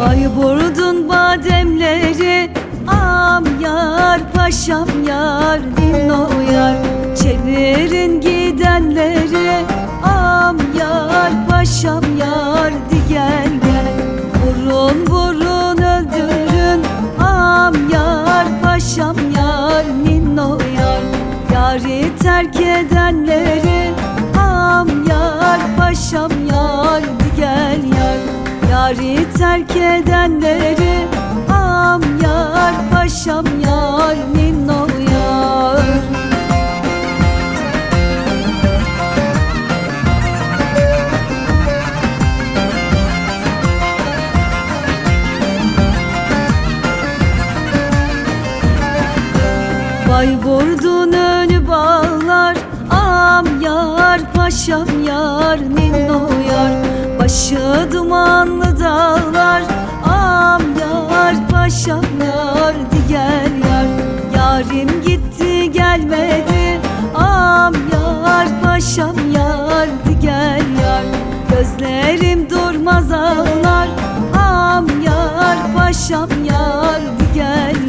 Bayburt'un bademleri, am yar paşam yar, dinlo yar. Çevirin gidenleri, am yar paşam yar, di gel gel. Vurun vurun öldürün, am yar paşam yar, ninno yar. Yari terk edenleri, am yar paşam yar, di gel yar. Yari terk edenleri, am yar paşam yar, ninno yar. Bayburt'un önü bağlar, am yar paşam yar, ninno yar. Başı dumanlı dağlar, am yar paşam yar, di gel yar. Yarim gitti gelmedi, am yar paşam yar, di gel yar. Gözlerim durmaz ağlar, am yar paşam yar, di gel